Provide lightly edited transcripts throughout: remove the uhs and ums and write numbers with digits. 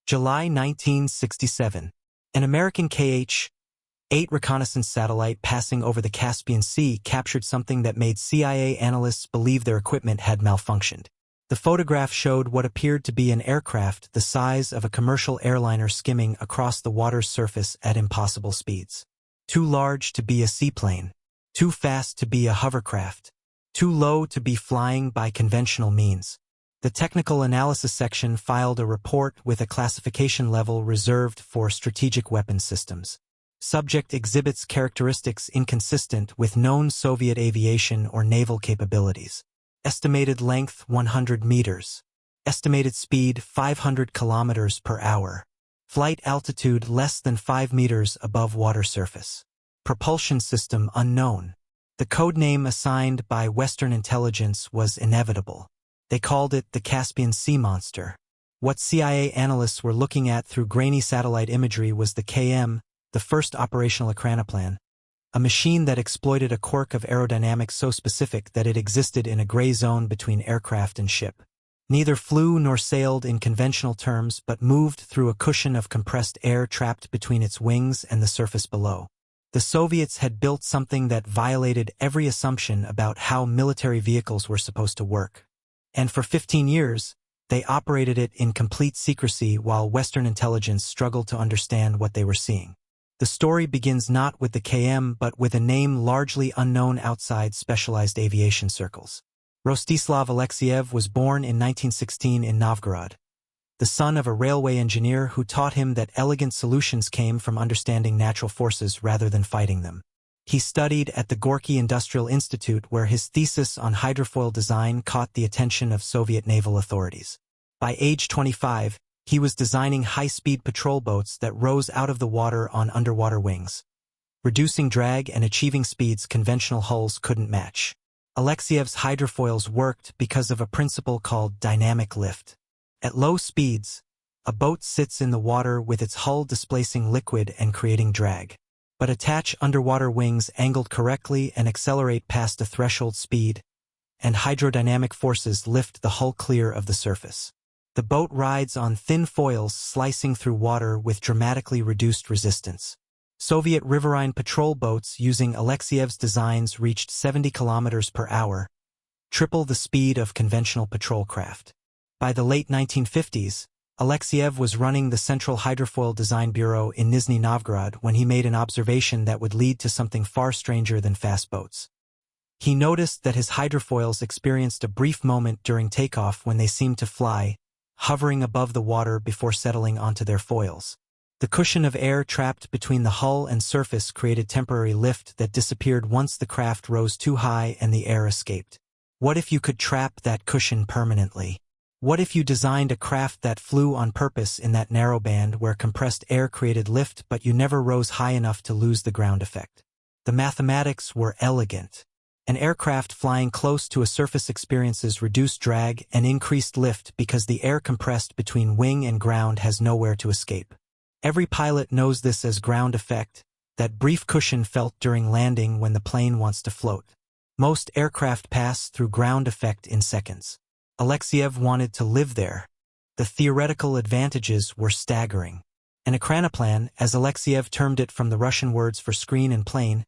July 1967. An American KH-8 reconnaissance satellite passing over the Caspian Sea captured something that made CIA analysts believe their equipment had malfunctioned. The photograph showed what appeared to be an aircraft the size of a commercial airliner skimming across the water's surface at impossible speeds. Too large to be a seaplane, too fast to be a hovercraft, too low to be flying by conventional means. The technical analysis section filed a report with a classification level reserved for strategic weapons systems. Subject exhibits characteristics inconsistent with known Soviet aviation or naval capabilities. Estimated length 100 meters. Estimated speed 500 kilometers per hour. Flight altitude less than 5 meters above water surface. Propulsion system unknown. The code name assigned by Western intelligence was inevitable. They called it the Caspian Sea Monster. What CIA analysts were looking at through grainy satellite imagery was the KM, the first operational ekranoplan, a machine that exploited a quirk of aerodynamics so specific that it existed in a gray zone between aircraft and ship. Neither flew nor sailed in conventional terms but moved through a cushion of compressed air trapped between its wings and the surface below. The Soviets had built something that violated every assumption about how military vehicles were supposed to work. And for 15 years, they operated it in complete secrecy while Western intelligence struggled to understand what they were seeing. The story begins not with the KM but with a name largely unknown outside specialized aviation circles. Rostislav Alexeyev was born in 1916 in Novgorod, the son of a railway engineer who taught him that elegant solutions came from understanding natural forces rather than fighting them. He studied at the Gorky Industrial Institute where his thesis on hydrofoil design caught the attention of Soviet naval authorities. By age 25, he was designing high-speed patrol boats that rose out of the water on underwater wings, reducing drag and achieving speeds conventional hulls couldn't match. Alexeyev's hydrofoils worked because of a principle called dynamic lift. At low speeds, a boat sits in the water with its hull displacing liquid and creating drag. But attach underwater wings angled correctly and accelerate past a threshold speed, and hydrodynamic forces lift the hull clear of the surface. The boat rides on thin foils slicing through water with dramatically reduced resistance. Soviet riverine patrol boats using Alexeyev's designs reached 70 kilometers per hour, triple the speed of conventional patrol craft. By the late 1950s, Alexeyev was running the Central Hydrofoil Design Bureau in Nizhny Novgorod when he made an observation that would lead to something far stranger than fast boats. He noticed that his hydrofoils experienced a brief moment during takeoff when they seemed to fly, hovering above the water before settling onto their foils. The cushion of air trapped between the hull and surface created temporary lift that disappeared once the craft rose too high and the air escaped. What if you could trap that cushion permanently? What if you designed a craft that flew on purpose in that narrow band where compressed air created lift but you never rose high enough to lose the ground effect? The mathematics were elegant. An aircraft flying close to a surface experiences reduced drag and increased lift because the air compressed between wing and ground has nowhere to escape. Every pilot knows this as ground effect, that brief cushion felt during landing when the plane wants to float. Most aircraft pass through ground effect in seconds. Alexeyev wanted to live there. The theoretical advantages were staggering. An ekranoplan, as Alexeyev termed it from the Russian words for screen and plane,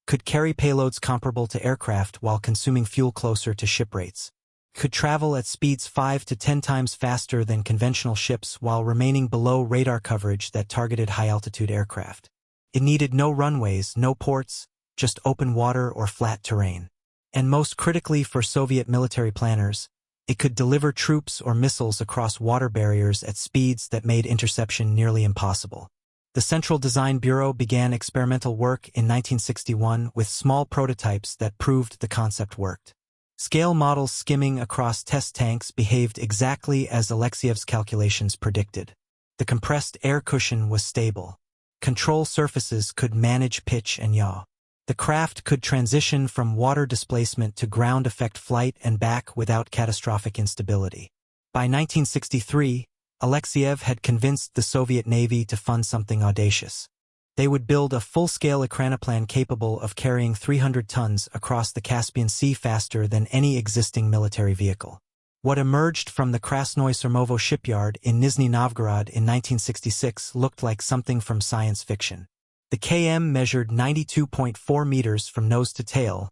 could carry payloads comparable to aircraft while consuming fuel closer to ship rates. Could travel at speeds 5 to 10 times faster than conventional ships while remaining below radar coverage that targeted high-altitude aircraft. It needed no runways, no ports, just open water or flat terrain. And most critically for Soviet military planners, it could deliver troops or missiles across water barriers at speeds that made interception nearly impossible. The Central Design Bureau began experimental work in 1961 with small prototypes that proved the concept worked. Scale models skimming across test tanks behaved exactly as Alexeyev's calculations predicted. The compressed air cushion was stable. Control surfaces could manage pitch and yaw. The craft could transition from water displacement to ground effect flight and back without catastrophic instability. By 1963, Alexeyev had convinced the Soviet Navy to fund something audacious. They would build a full-scale ekranoplan capable of carrying 300 tons across the Caspian Sea faster than any existing military vehicle. What emerged from the Krasnoye Sermovo shipyard in Nizhny Novgorod in 1966 looked like something from science fiction. The KM measured 92.4 meters from nose to tail,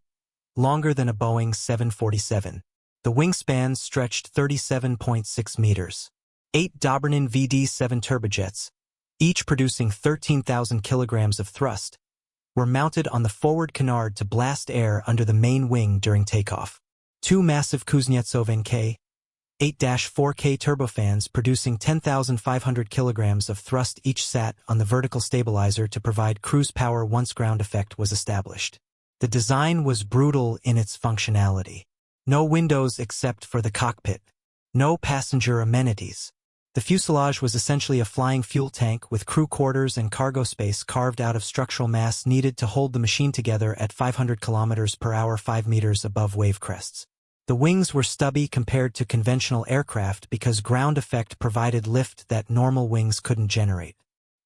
longer than a Boeing 747. The wingspans stretched 37.6 meters. 8 Dobrynin VD-7 turbojets, each producing 13,000 kilograms of thrust, were mounted on the forward canard to blast air under the main wing during takeoff. 2 massive Kuznetsov NK 8-4K turbofans producing 10,500 kilograms of thrust each sat on the vertical stabilizer to provide cruise power once ground effect was established. The design was brutal in its functionality. No windows except for the cockpit. No passenger amenities. The fuselage was essentially a flying fuel tank with crew quarters and cargo space carved out of structural mass needed to hold the machine together at 500 kilometers per hour 5 meters above wave crests. The wings were stubby compared to conventional aircraft because ground effect provided lift that normal wings couldn't generate.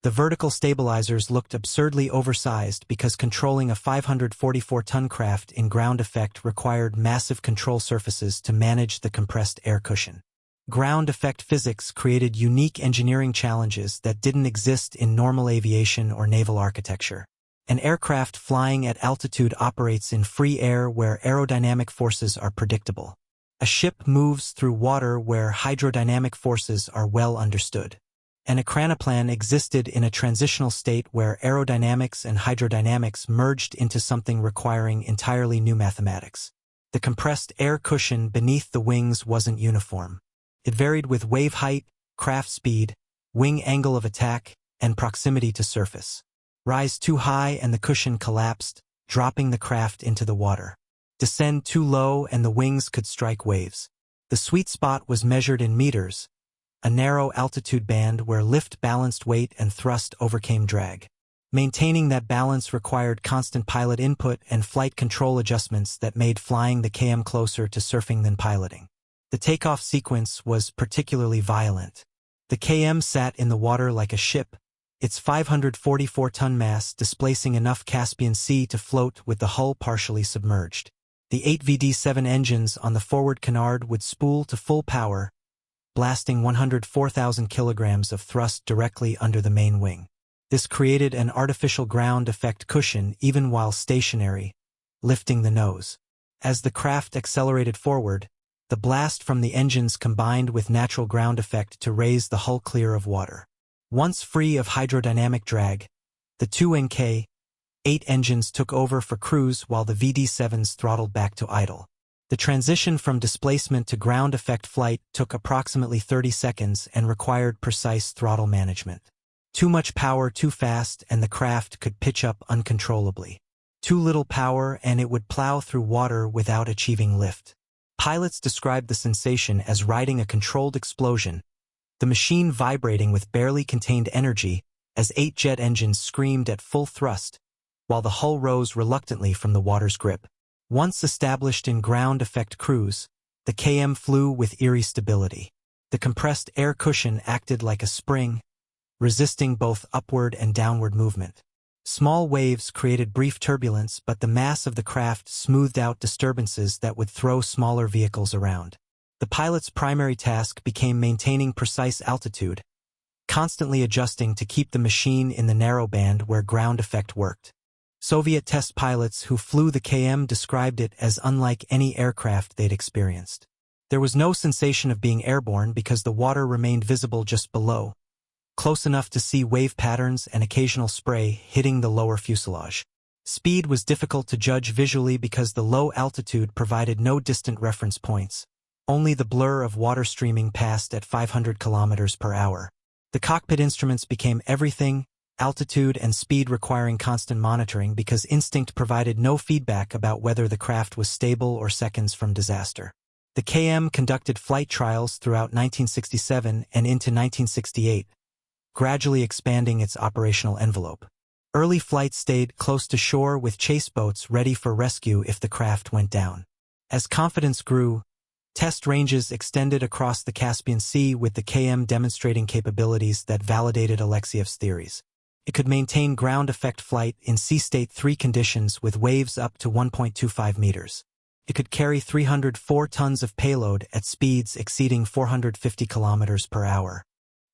The vertical stabilizers looked absurdly oversized because controlling a 544-ton craft in ground effect required massive control surfaces to manage the compressed air cushion. Ground effect physics created unique engineering challenges that didn't exist in normal aviation or naval architecture. An aircraft flying at altitude operates in free air where aerodynamic forces are predictable. A ship moves through water where hydrodynamic forces are well understood. An ekranoplan existed in a transitional state where aerodynamics and hydrodynamics merged into something requiring entirely new mathematics. The compressed air cushion beneath the wings wasn't uniform. It varied with wave height, craft speed, wing angle of attack, and proximity to surface. Rise too high and the cushion collapsed, dropping the craft into the water. Descend too low and the wings could strike waves. The sweet spot was measured in meters, a narrow altitude band where lift balanced weight and thrust overcame drag. Maintaining that balance required constant pilot input and flight control adjustments that made flying the KM closer to surfing than piloting. The takeoff sequence was particularly violent. The KM sat in the water like a ship, its 544-ton mass displacing enough Caspian Sea to float with the hull partially submerged. The 8 VD-7 engines on the forward canard would spool to full power, blasting 104,000 kilograms of thrust directly under the main wing. This created an artificial ground effect cushion even while stationary, lifting the nose. As the craft accelerated forward, the blast from the engines combined with natural ground effect to raise the hull clear of water. Once free of hydrodynamic drag, the 2 NK 8 engines took over for cruise while the VD-7s throttled back to idle. The transition from displacement to ground effect flight took approximately 30 seconds and required precise throttle management. Too much power too fast and the craft could pitch up uncontrollably. Too little power and it would plow through water without achieving lift. Pilots described the sensation as riding a controlled explosion, the machine vibrating with barely contained energy as 8 jet engines screamed at full thrust, while the hull rose reluctantly from the water's grip. Once established in ground effect cruise, the KM flew with eerie stability. The compressed air cushion acted like a spring, resisting both upward and downward movement. Small waves created brief turbulence, but the mass of the craft smoothed out disturbances that would throw smaller vehicles around. The pilot's primary task became maintaining precise altitude, constantly adjusting to keep the machine in the narrow band where ground effect worked. Soviet test pilots who flew the KM described it as unlike any aircraft they'd experienced. There was no sensation of being airborne because the water remained visible just below, close enough to see wave patterns and occasional spray hitting the lower fuselage. Speed was difficult to judge visually because the low altitude provided no distant reference points. Only the blur of water streaming past at 500 kilometers per hour. The cockpit instruments became everything, altitude and speed requiring constant monitoring because instinct provided no feedback about whether the craft was stable or seconds from disaster. The KM conducted flight trials throughout 1967 and into 1968, gradually expanding its operational envelope. Early flights stayed close to shore with chase boats ready for rescue if the craft went down. As confidence grew, test ranges extended across the Caspian Sea with the KM demonstrating capabilities that validated Alexiev's theories. It could maintain ground effect flight in sea state 3 conditions with waves up to 1.25 meters. It could carry 304 tons of payload at speeds exceeding 450 kilometers per hour.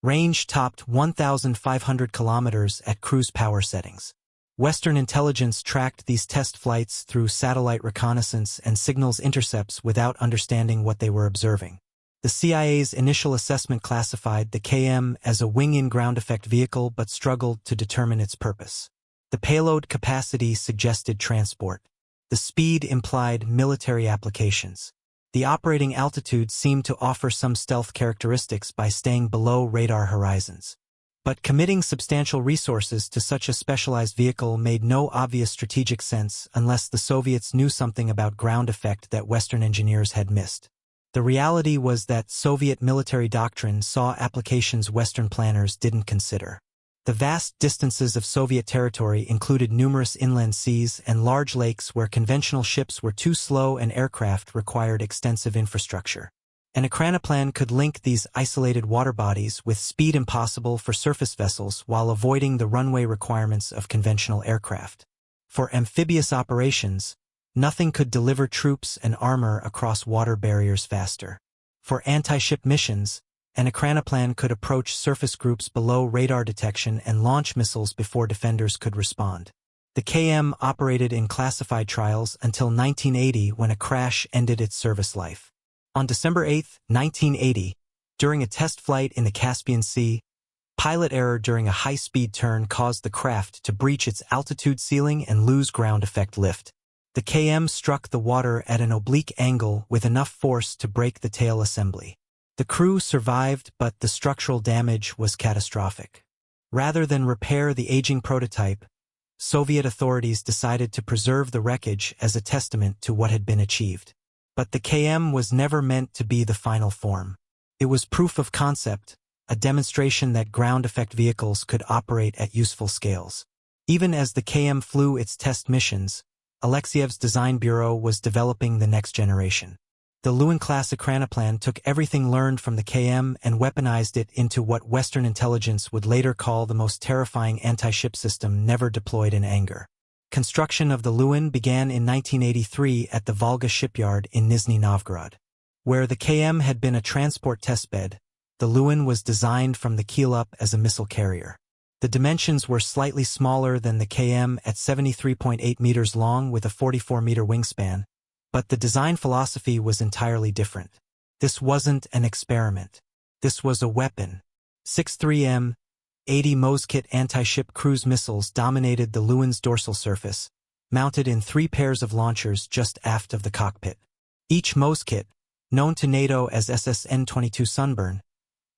Range topped 1,500 kilometers at cruise power settings. Western intelligence tracked these test flights through satellite reconnaissance and signals intercepts without understanding what they were observing. The CIA's initial assessment classified the KM as a wing-in ground effect vehicle but struggled to determine its purpose. The payload capacity suggested transport. The speed implied military applications. The operating altitude seemed to offer some stealth characteristics by staying below radar horizons. But committing substantial resources to such a specialized vehicle made no obvious strategic sense unless the Soviets knew something about ground effect that Western engineers had missed. The reality was that Soviet military doctrine saw applications Western planners didn't consider. The vast distances of Soviet territory included numerous inland seas and large lakes where conventional ships were too slow and aircraft required extensive infrastructure. An Ekranoplan could link these isolated water bodies with speed impossible for surface vessels while avoiding the runway requirements of conventional aircraft. For amphibious operations, nothing could deliver troops and armor across water barriers faster. For anti-ship missions, an Ekranoplan could approach surface groups below radar detection and launch missiles before defenders could respond. The KM operated in classified trials until 1980 when a crash ended its service life. On December 8, 1980, during a test flight in the Caspian Sea, pilot error during a high-speed turn caused the craft to breach its altitude ceiling and lose ground effect lift. The KM struck the water at an oblique angle with enough force to break the tail assembly. The crew survived, but the structural damage was catastrophic. Rather than repair the aging prototype, Soviet authorities decided to preserve the wreckage as a testament to what had been achieved. But the KM was never meant to be the final form. It was proof of concept, a demonstration that ground effect vehicles could operate at useful scales. Even as the KM flew its test missions, Alexiev's design bureau was developing the next generation. The Lewin-class Ekranoplan took everything learned from the KM and weaponized it into what Western intelligence would later call the most terrifying anti-ship system never deployed in anger. Construction of the Lewin began in 1983 at the Volga shipyard in Nizhny Novgorod. Where the KM had been a transport testbed, the Lewin was designed from the keel up as a missile carrier. The dimensions were slightly smaller than the KM at 73.8 meters long with a 44-meter wingspan, but the design philosophy was entirely different. This wasn't an experiment. This was a weapon. 6-3M, 80 Moskit anti-ship cruise missiles dominated the Lewin's dorsal surface, mounted in 3 pairs of launchers just aft of the cockpit. Each Moskit, known to NATO as SSN-22 Sunburn,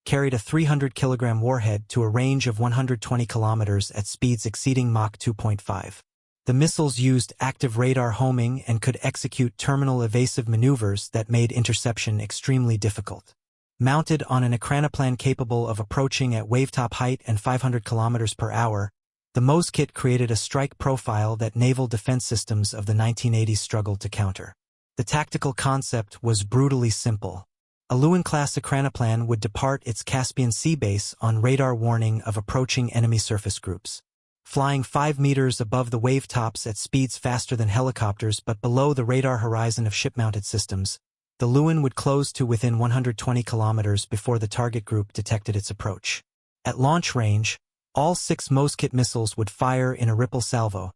carried a 300-kilogram warhead to a range of 120 kilometers at speeds exceeding Mach 2.5. The missiles used active radar homing and could execute terminal evasive maneuvers that made interception extremely difficult. Mounted on an Ekranoplan capable of approaching at wavetop height and 500 kilometers per hour, the Moskit created a strike profile that naval defense systems of the 1980s struggled to counter. The tactical concept was brutally simple. A Lewin-class Ekranoplan would depart its Caspian Sea base on radar warning of approaching enemy surface groups. Flying 5 meters above the wavetops at speeds faster than helicopters but below the radar horizon of ship-mounted systems, the Lewin would close to within 120 kilometers before the target group detected its approach. At launch range, all 6 Moskit missiles would fire in a ripple salvo,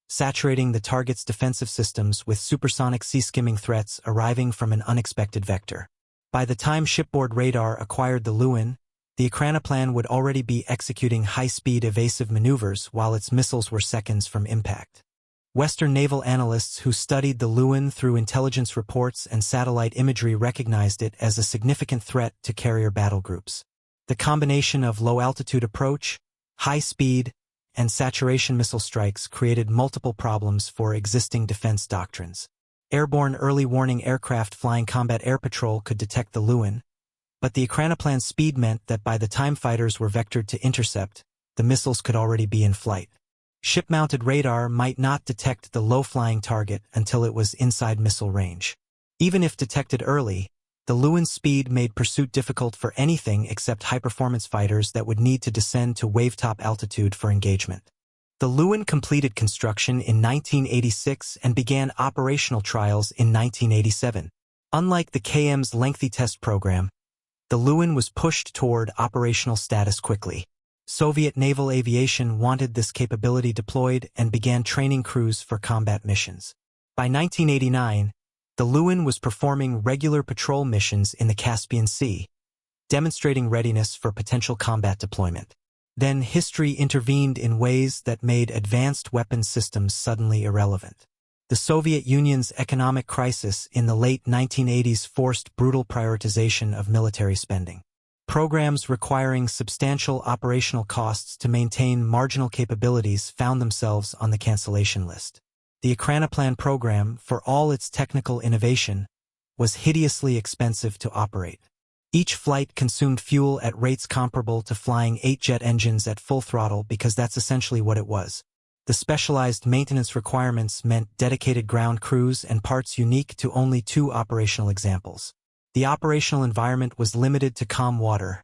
saturating the target's defensive systems with supersonic sea-skimming threats arriving from an unexpected vector. By the time shipboard radar acquired the Lewin, the Ekranoplan would already be executing high-speed evasive maneuvers while its missiles were seconds from impact. Western naval analysts who studied the Lewin through intelligence reports and satellite imagery recognized it as a significant threat to carrier battle groups. The combination of low-altitude approach, high speed, and saturation missile strikes created multiple problems for existing defense doctrines. Airborne early warning aircraft flying combat air patrol could detect the Lewin, but the Ekranoplan's speed meant that by the time fighters were vectored to intercept, the missiles could already be in flight. Ship-mounted radar might not detect the low-flying target until it was inside missile range. Even if detected early, the Lewin's speed made pursuit difficult for anything except high-performance fighters that would need to descend to wavetop altitude for engagement. The Lewin completed construction in 1986 and began operational trials in 1987. Unlike the KM's lengthy test program, the Lewin was pushed toward operational status quickly. Soviet naval aviation wanted this capability deployed and began training crews for combat missions. By 1989, the Lewin was performing regular patrol missions in the Caspian Sea, demonstrating readiness for potential combat deployment. Then history intervened in ways that made advanced weapons systems suddenly irrelevant. The Soviet Union's economic crisis in the late 1980s forced brutal prioritization of military spending. Programs requiring substantial operational costs to maintain marginal capabilities found themselves on the cancellation list. The Ekranoplan program, for all its technical innovation, was hideously expensive to operate. Each flight consumed fuel at rates comparable to flying 8 jet engines at full throttle because that's essentially what it was. The specialized maintenance requirements meant dedicated ground crews and parts unique to only 2 operational examples. The operational environment was limited to calm water,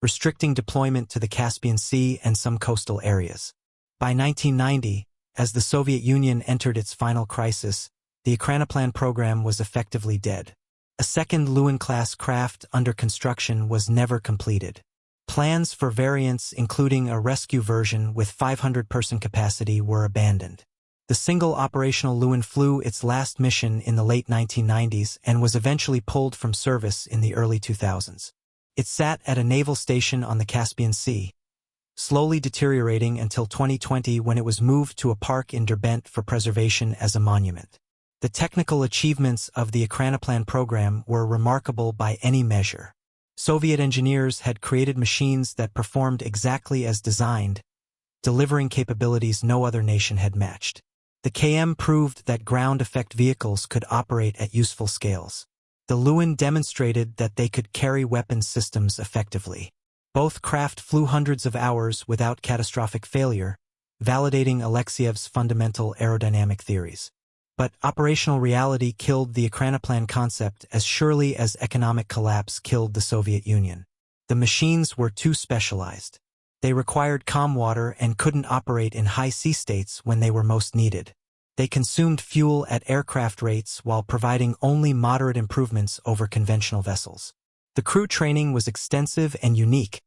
restricting deployment to the Caspian Sea and some coastal areas. By 1990, as the Soviet Union entered its final crisis, the Ekranoplan program was effectively dead. A second Lewin-class craft under construction was never completed. Plans for variants, including a rescue version with 500-person capacity, were abandoned. The single operational Lewin flew its last mission in the late 1990s and was eventually pulled from service in the early 2000s. It sat at a naval station on the Caspian Sea, slowly deteriorating until 2020 when it was moved to a park in Derbent for preservation as a monument. The technical achievements of the Ekranoplan program were remarkable by any measure. Soviet engineers had created machines that performed exactly as designed, delivering capabilities no other nation had matched. The KM proved that ground effect vehicles could operate at useful scales. The Lewin demonstrated that they could carry weapons systems effectively. Both craft flew hundreds of hours without catastrophic failure, validating Alexiev's fundamental aerodynamic theories. But operational reality killed the Ekranoplan concept as surely as economic collapse killed the Soviet Union. The machines were too specialized. They required calm water and couldn't operate in high sea states when they were most needed. They consumed fuel at aircraft rates while providing only moderate improvements over conventional vessels. The crew training was extensive and unique,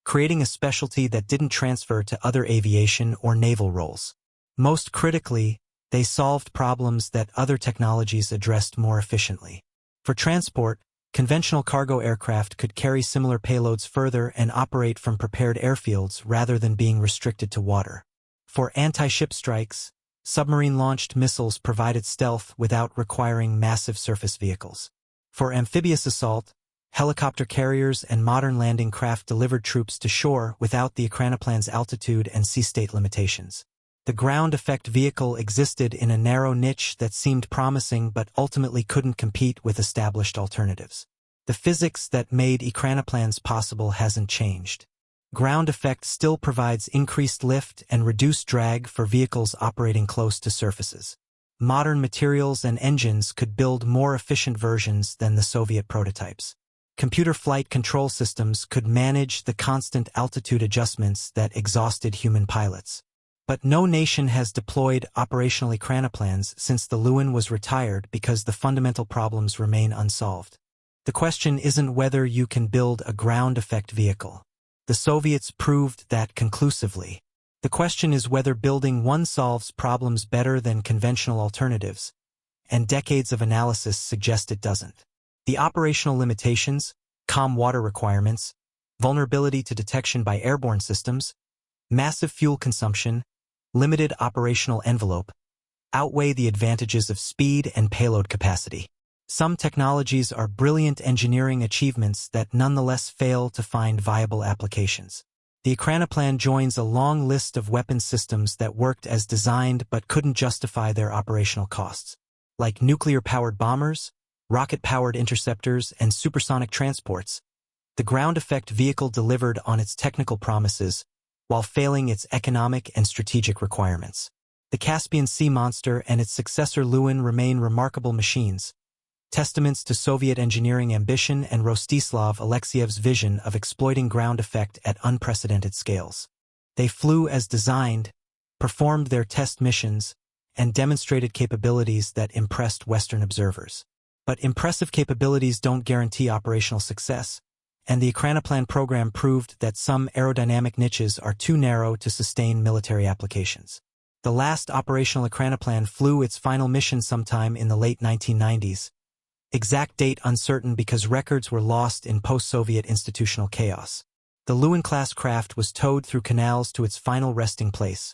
creating a specialty that didn't transfer to other aviation or naval roles. Most critically, they solved problems that other technologies addressed more efficiently. For transport, conventional cargo aircraft could carry similar payloads further and operate from prepared airfields rather than being restricted to water. For anti-ship strikes, submarine-launched missiles provided stealth without requiring massive surface vehicles. For amphibious assault, helicopter carriers and modern landing craft delivered troops to shore without the Ekranoplan's altitude and sea state limitations. The ground effect vehicle existed in a narrow niche that seemed promising but ultimately couldn't compete with established alternatives. The physics that made Ekranoplans possible hasn't changed. Ground effect still provides increased lift and reduced drag for vehicles operating close to surfaces. Modern materials and engines could build more efficient versions than the Soviet prototypes. Computer flight control systems could manage the constant altitude adjustments that exhausted human pilots. But no nation has deployed operational Ekranoplans since the Lewin was retired because the fundamental problems remain unsolved. The question isn't whether you can build a ground effect vehicle. The Soviets proved that conclusively. The question is whether building one solves problems better than conventional alternatives, and decades of analysis suggest it doesn't. The operational limitations, calm water requirements, vulnerability to detection by airborne systems, massive fuel consumption, limited operational envelope, outweigh the advantages of speed and payload capacity. Some technologies are brilliant engineering achievements that nonetheless fail to find viable applications. The Ekranoplan joins a long list of weapons systems that worked as designed but couldn't justify their operational costs, like nuclear-powered bombers, rocket-powered interceptors, and supersonic transports. The ground effect vehicle delivered on its technical promises, while failing its economic and strategic requirements. The Caspian Sea monster and its successor Lewin remain remarkable machines, testaments to Soviet engineering ambition and Rostislav Alexiev's vision of exploiting ground effect at unprecedented scales. They flew as designed, performed their test missions, and demonstrated capabilities that impressed Western observers. But impressive capabilities don't guarantee operational success, and the Ekranoplan program proved that some aerodynamic niches are too narrow to sustain military applications. The last operational Ekranoplan flew its final mission sometime in the late 1990s. Exact date uncertain because records were lost in post-Soviet institutional chaos. The Lewin-class craft was towed through canals to its final resting place.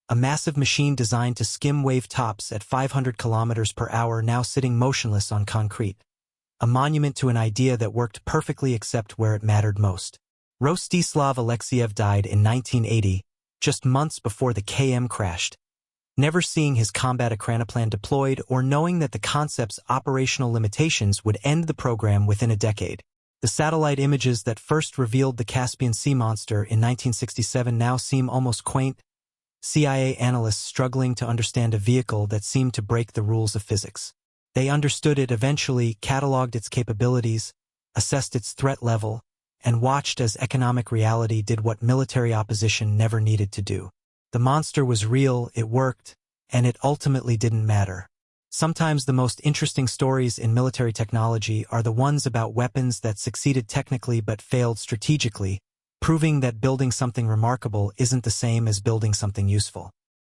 A massive machine designed to skim wave tops at 500 kilometers per hour now sitting motionless on concrete. A monument to an idea that worked perfectly except where it mattered most. Rostislav Alexeyev died in 1980, just months before the KM crashed. Never seeing his combat Ekranoplan deployed or knowing that the concept's operational limitations would end the program within a decade. The satellite images that first revealed the Caspian Sea monster in 1967 now seem almost quaint. CIA analysts struggling to understand a vehicle that seemed to break the rules of physics. They understood it eventually, cataloged its capabilities, assessed its threat level, and watched as economic reality did what military opposition never needed to do. The monster was real, it worked, and it ultimately didn't matter. Sometimes the most interesting stories in military technology are the ones about weapons that succeeded technically but failed strategically, proving that building something remarkable isn't the same as building something useful.